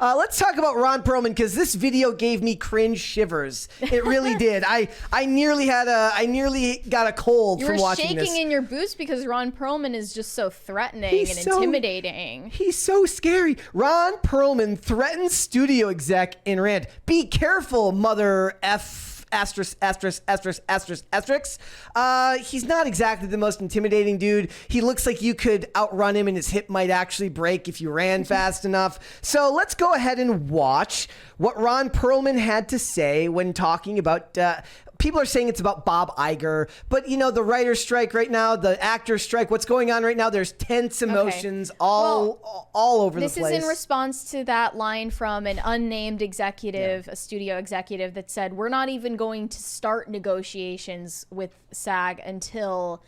Let's talk about Ron Perlman, because this video gave me cringe shivers. It really did. I nearly got a cold from watching this. You were shaking in your boots because Ron Perlman is just so threatening and intimidating. He's so scary. Ron Perlman threatens studio exec in rant. Be careful, mother F. Asterisk. He's not exactly the most intimidating dude. He looks like you could outrun him and his hip might actually break if you ran fast enough. So let's go ahead and watch what Ron Perlman had to say when talking about... people are saying it's about Bob Iger, but you know, the writer's strike right now, the actor's strike, what's going on right now, there's tense emotions all over the place. This is in response to that line from an unnamed executive, a studio executive, that said, we're not even going to start negotiations with SAG until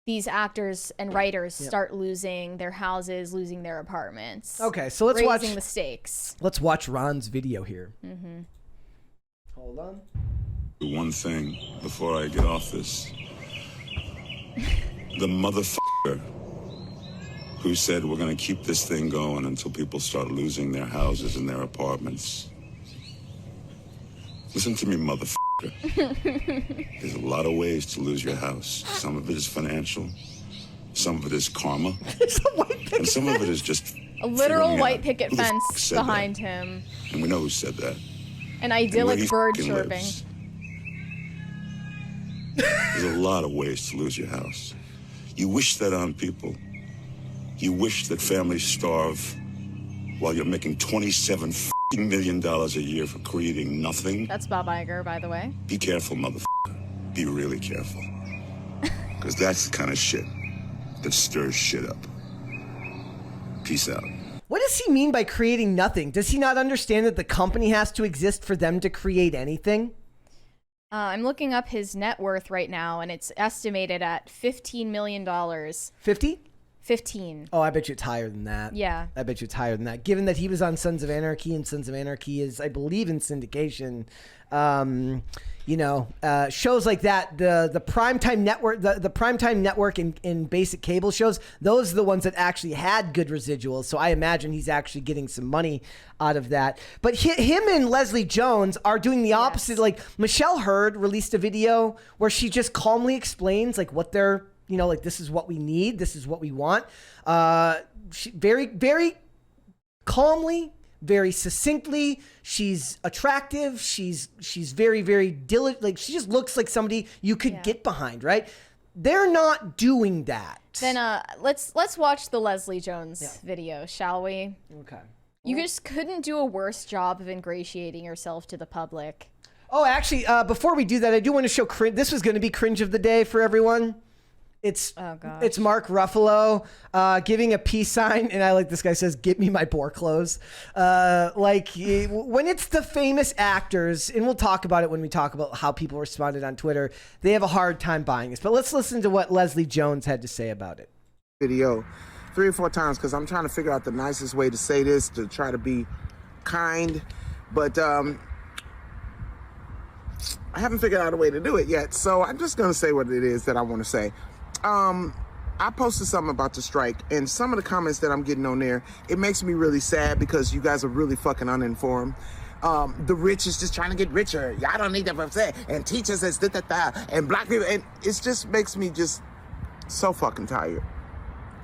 these actors and writers start losing their houses, losing their apartments. Okay, so let's watch the stakes. Let's watch Ron's video here. Hold on. One thing before I get off this. The motherfucker who said we're going to keep this thing going until people start losing their houses and their apartments. Listen to me, motherfucker. There's a lot of ways to lose your house. Some of it is financial. Some of it is karma. And some of it is just a literal white picket fence behind him. And we know who said that. An idyllic bird chirping. Lives. There's a lot of ways to lose your house. You wish that on people. You wish that families starve while you're making $27 million a year for creating nothing. That's Bob Iger, by the way. Be careful, motherfucker. Be really careful. Because that's the kind of shit that stirs shit up. Peace out. What does he mean by creating nothing? Does he not understand that the company has to exist for them to create anything? I'm looking up his net worth right now, and it's estimated at $15 million. 50? 15. Oh, I bet you it's higher than that. Yeah. I bet you it's higher than that. Given that he was on Sons of Anarchy, and Sons of Anarchy is, I believe, in syndication. You know, shows like that, the primetime network, the primetime network in basic cable shows, those are the ones that actually had good residuals. So I imagine he's actually getting some money out of that. But him and Leslie Jones are doing the opposite. Yes. Like Michelle Hurd released a video where she just calmly explains like what they're, you know, like this is what we need, this is what we want. She very, very calmly, very succinctly. She's attractive. She's very, very diligent. Like she just looks like somebody you could get behind, right? They're not doing that. Then let's watch the Leslie Jones video, shall we? Okay. You just couldn't do a worse job of ingratiating yourself to the public. Oh, actually, before we do that, I do want to show cringe. This was going to be cringe of the day for everyone. It's Mark Ruffalo giving a peace sign, and I like this guy says, "Get me my boar clothes." Like when it's the famous actors, and we'll talk about it when we talk about how people responded on Twitter. They have a hard time buying this, but let's listen to what Leslie Jones had to say about it. Video 3 or 4 times because I'm trying to figure out the nicest way to say this to try to be kind, but I haven't figured out a way to do it yet. So I'm just gonna say what it is that I want to say. I posted something about the strike, and some of the comments that I'm getting on there, it makes me really sad because you guys are really fucking uninformed. The rich is just trying to get richer. Y'all don't need to upset. And teachers is da-da-da. And black people, and it just makes me just so fucking tired.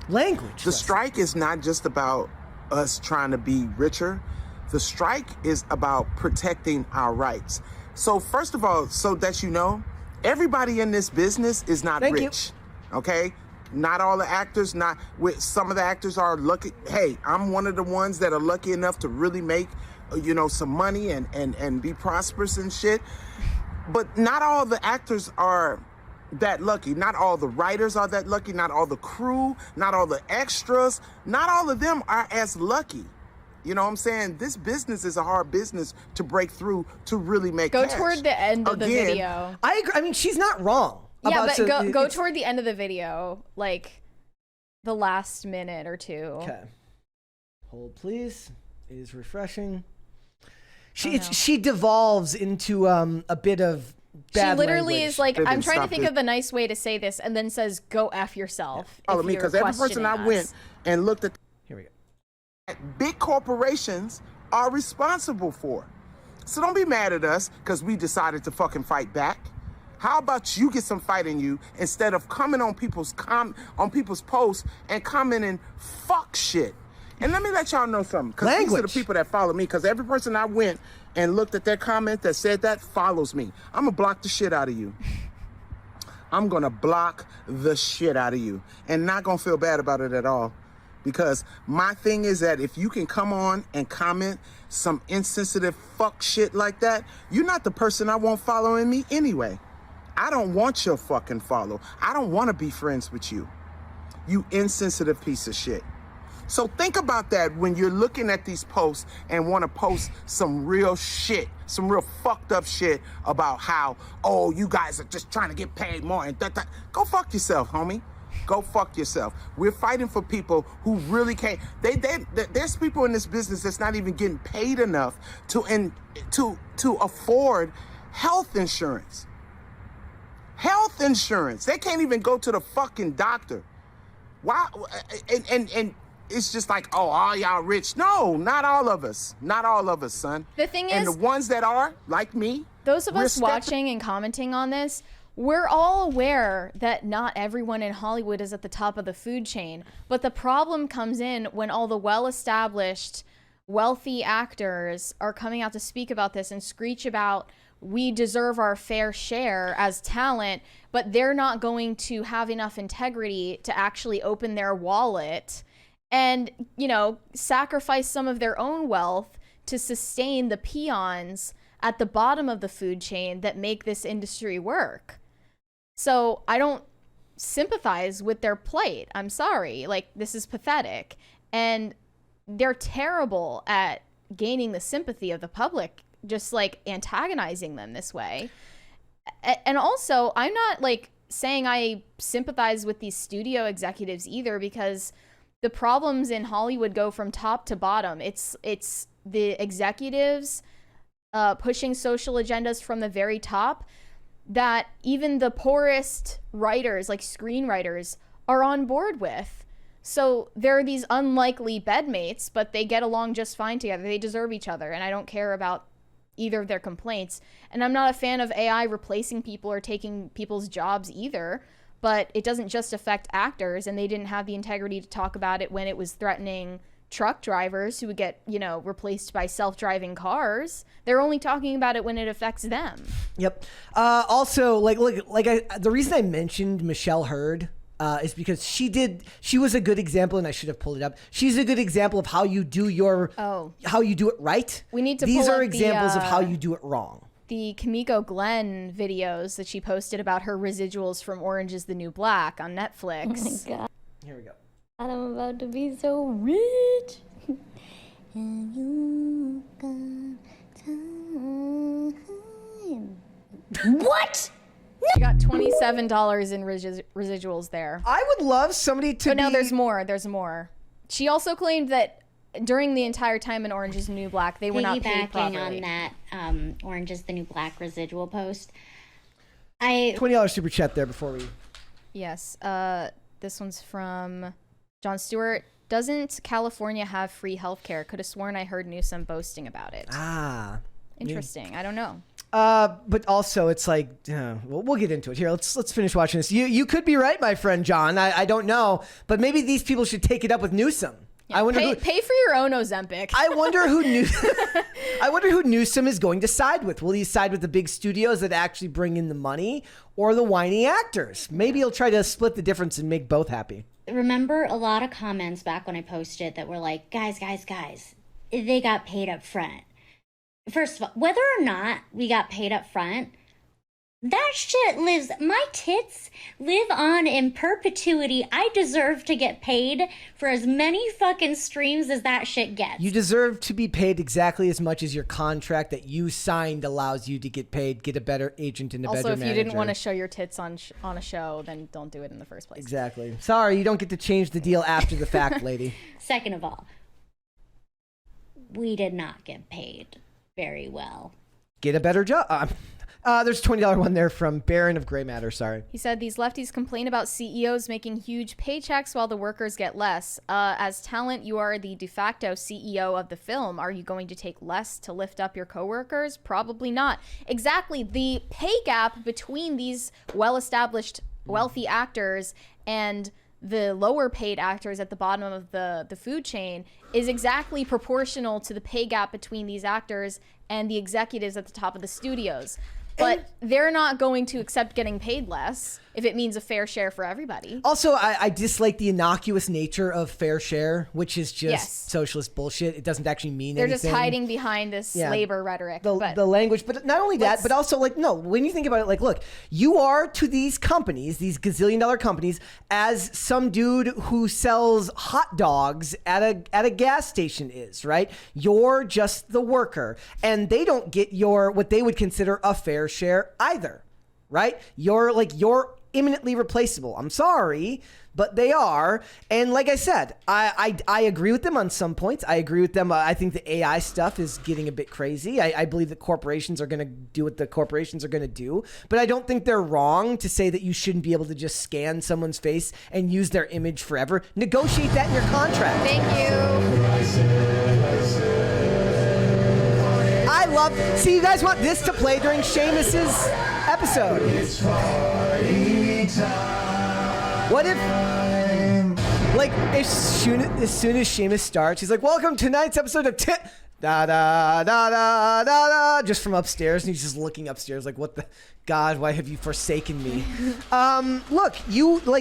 Language. The strike is not just about us trying to be richer. The strike is about protecting our rights. So first of all, so that you know, everybody in this business is not rich. Okay, not all the actors, some of the actors are lucky. Hey, I'm one of the ones that are lucky enough to really make, you know, some money and be prosperous and shit. But not all the actors are that lucky. Not all the writers are that lucky. Not all the crew, not all the extras. Not all of them are as lucky. You know what I'm saying? This business is a hard business to break through to really make cash. Go toward the end of the video. I agree. I mean, she's not wrong. Yeah, but go toward the end of the video, like the last minute or two. Okay. Hold, please. It is refreshing. She devolves into a bit of bad She literally language. is like, I'm trying to think of the nice way to say this, and then says, "Go F yourself." Follow me, because every person I went and looked at. Here we go. Big corporations are responsible for. So don't be mad at us because we decided to fucking fight back. How about you get some fight in you instead of coming on people's posts and commenting fuck shit. And let me let y'all know something, because these are the people that follow me, because every person I went and looked at their comment that said that follows me. I'm gonna block the shit out of you. I'm gonna block the shit out of you and not gonna feel bad about it at all. Because my thing is that if you can come on and comment some insensitive fuck shit like that, you're not the person I want following me anyway. I don't want your fucking follow. I don't want to be friends with you. You insensitive piece of shit. So think about that when you're looking at these posts and want to post some real shit, some real fucked up shit about how, oh, you guys are just trying to get paid more and that. Go fuck yourself, homie. Go fuck yourself. We're fighting for people who really can't. There's people in this business that's not even getting paid enough to afford health insurance. Health insurance. They can't even go to the fucking doctor. Why? And it's just like, oh, all y'all rich. No, not all of us. Not all of us, son. The thing and is, the ones that are, like me, those of us watching and commenting on this, we're all aware that not everyone in Hollywood is at the top of the food chain. But the problem comes in when all the well-established, wealthy actors are coming out to speak about this and screech about, we deserve our fair share as talent, but they're not going to have enough integrity to actually open their wallet and, you know, sacrifice some of their own wealth to sustain the peons at the bottom of the food chain that make this industry work. So I don't sympathize with their plight. I'm sorry. Like, this is pathetic. And they're terrible at gaining the sympathy of the public, just like antagonizing them this way. And also, I'm not like saying I sympathize with these studio executives either, because the problems in Hollywood go from top to bottom. It's the executives pushing social agendas from the very top that even the poorest writers, like screenwriters, are on board with. So there are these unlikely bedmates, but they get along just fine together. They deserve each other, and I don't care about either of their complaints. And I'm not a fan of AI replacing people or taking people's jobs either, but it doesn't just affect actors, and they didn't have the integrity to talk about it when it was threatening truck drivers who would get, you know, replaced by self-driving cars. They're only talking about it when it affects them. Yep. Also, the reason I mentioned Michelle Hurd is because she was a good example, and I should have pulled it up. She's a good example of how you do how you do it right. We need to These pull are up examples of how you do it wrong. The Kimiko Glenn videos that she posted about her residuals from Orange is the New Black on Netflix. Oh my God. Here we go. I'm about to be so rich. And you got time. What? She got $27 in residuals there. I would love somebody to. But no, there's more. There's more. She also claimed that during the entire time in Orange is the New Black, they were not paid properly. On that Orange is the New Black residual post, $20 super chat there before we. Yes. This one's from John Stewart. Doesn't California have free healthcare? Could have sworn I heard Newsom boasting about it. Ah. Interesting. I don't know. But also it's like, we'll get into it here. Let's finish watching this. You could be right, my friend John. I don't know, but maybe these people should take it up with Newsom. Yeah, I wonder pay for your own Ozempic. I wonder who Newsom is going to side with. Will he side with the big studios that actually bring in the money, or the whiny actors? Maybe he'll try to split the difference and make both happy. remember a lot of comments back when I posted that were like, guys, they got paid up front. First of all, whether or not we got paid up front, that shit lives, my tits live on in perpetuity. I deserve to get paid for as many fucking streams as that shit gets. You deserve to be paid exactly as much as your contract that you signed allows you to get paid, get a better agent and a better manager. Also, if you didn't want to show your tits on a show, then don't do it in the first place. Exactly. Sorry, you don't get to change the deal after the fact, lady. Second of all, we did not get paid very well. Get a better job. There's a $20 one there from Baron of Gray Matter. Sorry. He said these lefties complain about CEOs making huge paychecks while the workers get less. As talent, you are the de facto CEO of the film. Are you going to take less to lift up your coworkers? Probably not. Exactly. The pay gap between these well-established, wealthy actors and the lower paid actors at the bottom of the food chain is exactly proportional to the pay gap between these actors and the executives at the top of the studios. But they're not going to accept getting paid less if it means a fair share for everybody. Also, I dislike the innocuous nature of fair share, which is just socialist bullshit. It doesn't actually mean They're anything. just hiding behind this labor rhetoric. The language, but not only that, but also like, no, when you think about it, like, look, you are to these companies, these gazillion-dollar companies, as some dude who sells hot dogs at a gas station is, right? You're just the worker, and they don't get what they would consider a fair share either, right? You're imminently replaceable. I'm sorry, but they are. And like I said, I agree with them on some points. I agree with them. I think the AI stuff is getting a bit crazy. I believe that corporations are going to do what the corporations are going to do, but I don't think they're wrong to say that you shouldn't be able to just scan someone's face and use their image forever. Negotiate that in your contract. Thank you. See, you guys want this to play during Seamus's episode. What if, like, as soon as Seamus starts, he's like, welcome to tonight's episode of da da da da da da, just from upstairs, and he's just looking upstairs like, what the God, why have you forsaken me? Look,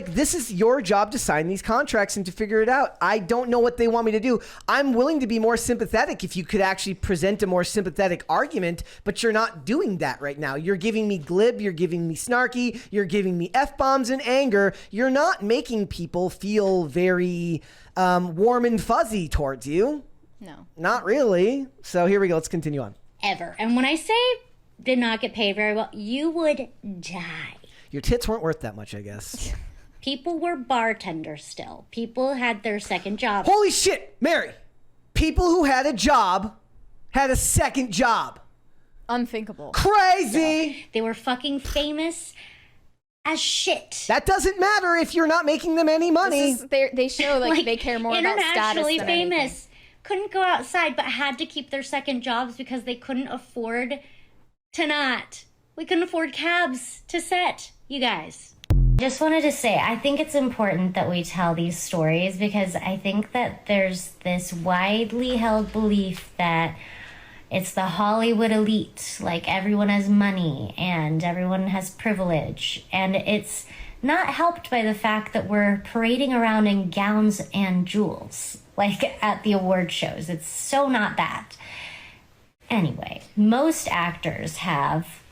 this is your job to sign these contracts and to figure it out. I don't know what they want me to do. I'm willing to be more sympathetic if you could actually present a more sympathetic argument, but you're not doing that right now. You're giving me glib, you're giving me snarky, you're giving me F-bombs and anger. You're not making people feel very warm and fuzzy towards you. No. Not really. So here we go. Let's continue on. Ever. And when I say did not get paid very well, you would die. Your tits weren't worth that much, I guess. People were bartenders still. People had their second job. Holy shit, Mary. People who had a job had a second job. Unthinkable. Crazy. They were fucking famous as shit. That doesn't matter if you're not making them any money. They show like they care more about status internationally than famous. anything. Couldn't go outside, but had to keep their second jobs because they couldn't afford to not. We couldn't afford cabs to set, you guys. Just wanted to say, I think it's important that we tell these stories because I think that there's this widely held belief that it's the Hollywood elite, like everyone has money and everyone has privilege, and it's not helped by the fact that we're parading around in gowns and jewels, like at the award shows. It's so not that. Anyway, most actors have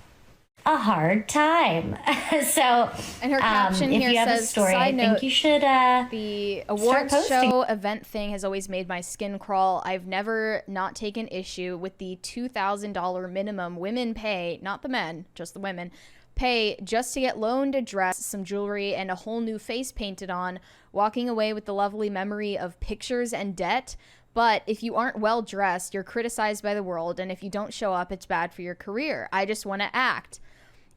a hard time. So, and her caption if here you have says, a story, I "Side think note, you should the awards posting." show event thing has always made my skin crawl. I've never not taken issue with the $2,000 minimum women pay, not the men, just the women, pay just to get loaned a dress, some jewelry, and a whole new face painted on, walking away with the lovely memory of pictures and debt. But if you aren't well dressed, you're criticized by the world, and if you don't show up, it's bad for your career. I just want to act."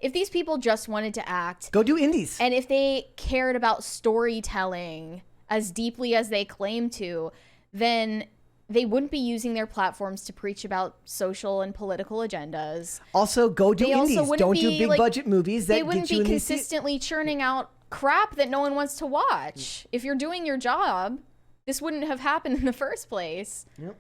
If these people just wanted to act, go do indies. And if they cared about storytelling as deeply as they claim to, then they wouldn't be using their platforms to preach about social and political agendas. Also, go do indies. Don't do big like, budget movies that they wouldn't get you be in consistently churning out crap that no one wants to watch. If you're doing your job, this wouldn't have happened in the first place. Yep.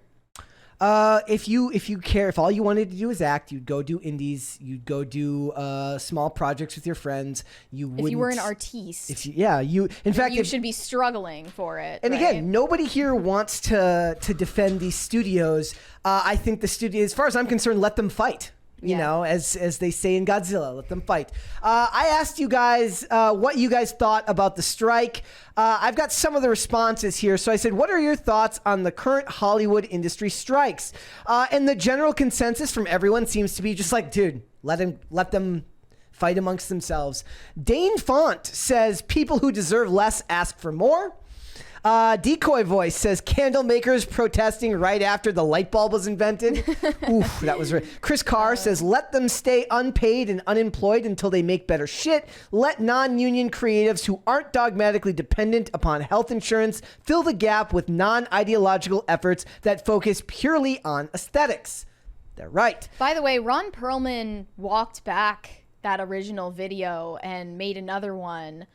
If you care, if all you wanted to do is act, you'd go do indies. You'd go do small projects with your friends. If you were an artiste, in fact, you should be struggling for it. And right? again, nobody here wants to defend these studios. I think the studio, as far as I'm concerned, let them fight. You know, as they say in Godzilla, let them fight. I asked you guys what you guys thought about the strike. I've got some of the responses here. So I said, what are your thoughts on the current Hollywood industry strikes? And the general consensus from everyone seems to be just like, dude, let them fight amongst themselves. Dane Font says, people who deserve less ask for more. Decoy Voice says candle makers protesting right after the light bulb was invented. Oof, that was right. Chris Carr says let them stay unpaid and unemployed until they make better shit. Let non-union creatives who aren't dogmatically dependent upon health insurance fill the gap with non-ideological efforts that focus purely on aesthetics. They're right. By the way, Ron Perlman walked back that original video and made another one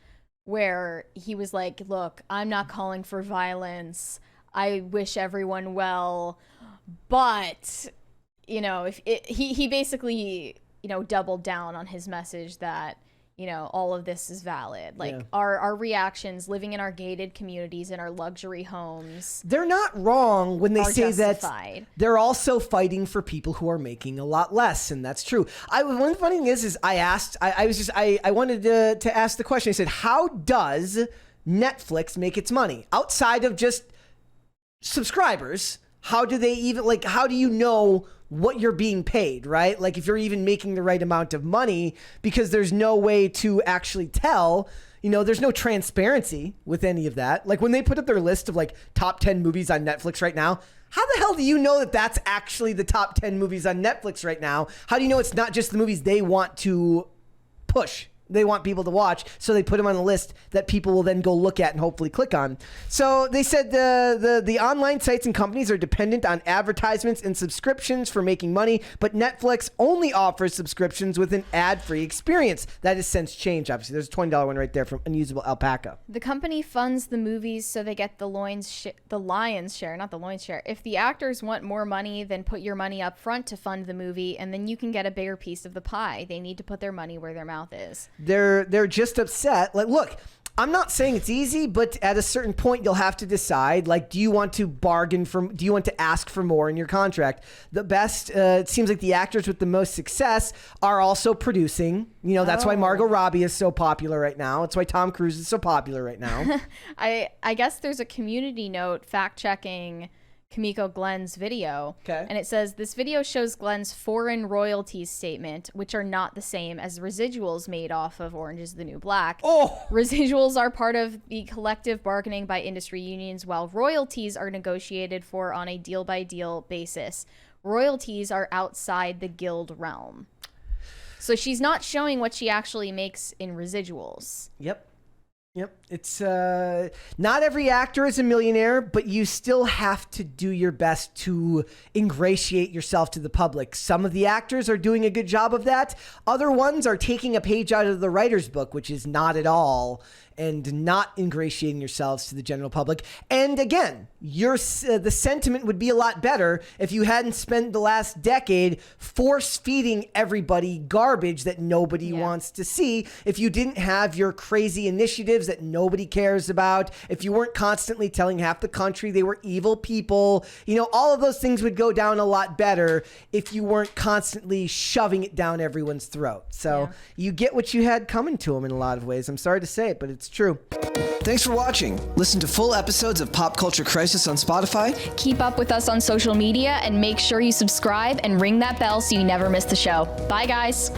where he was like, look, I'm not calling for violence. I wish everyone well. But, you know, he basically, you know, doubled down on his message that, you know, all of this is valid. Like our reactions living in our gated communities in our luxury homes. They're not wrong when they say justified. that they're also fighting for people who are making a lot less. And that's true. One funny thing is I wanted to ask the question. I said, how does Netflix make its money outside of just subscribers? How do they even how do you know what you're being paid, right? Like if you're even making the right amount of money, because there's no way to actually tell, you know, there's no transparency with any of that. Like when they put up their list of like top 10 movies on Netflix right now, how the hell do you know that that's actually the top 10 movies on Netflix right now? How do you know it's not just the movies they want to push? They want people to watch, so they put them on a list that people will then go look at and hopefully click on. So they said the online sites and companies are dependent on advertisements and subscriptions for making money, but Netflix only offers subscriptions with an ad-free experience. That has since changed, obviously. There's a $20 one right there from Unusable Alpaca. The company funds the movies so they get the lion's share, not the loins share. If the actors want more money, then put your money up front to fund the movie, and then you can get a bigger piece of the pie. They need to put their money where their mouth is. They're just upset. Like, look, I'm not saying it's easy, but at a certain point you'll have to decide, like, do you want to do you want to ask for more in your contract? The best, it seems like the actors with the most success are also producing. You know, that's why Margot Robbie is so popular right now. It's why Tom Cruise is so popular right now. I guess there's a community note fact-checking Kimiko Glenn's video. Okay. And it says, this video shows Glenn's foreign royalties statement, which are not the same as residuals made off of Orange is the New Black. Oh! Residuals are part of the collective bargaining by industry unions, while royalties are negotiated for on a deal-by-deal basis. Royalties are outside the guild realm. So she's not showing what she actually makes in residuals. Yep. It's not every actor is a millionaire, but you still have to do your best to ingratiate yourself to the public. Some of the actors are doing a good job of that. Other ones are taking a page out of the writer's book, which is not at all, and not ingratiating yourselves to the general public. And again, the sentiment would be a lot better if you hadn't spent the last decade force-feeding everybody garbage that nobody wants to see. If you didn't have your crazy initiatives that nobody cares about, if you weren't constantly telling half the country they were evil people, you know, all of those things would go down a lot better if you weren't constantly shoving it down everyone's throat. So you get what you had coming to them in a lot of ways. I'm sorry to say it, but it's true. Thanks for watching. Listen to full episodes of Pop Culture Crisis on Spotify. Keep up with us on social media and make sure you subscribe and ring that bell so you never miss the show. Bye, guys.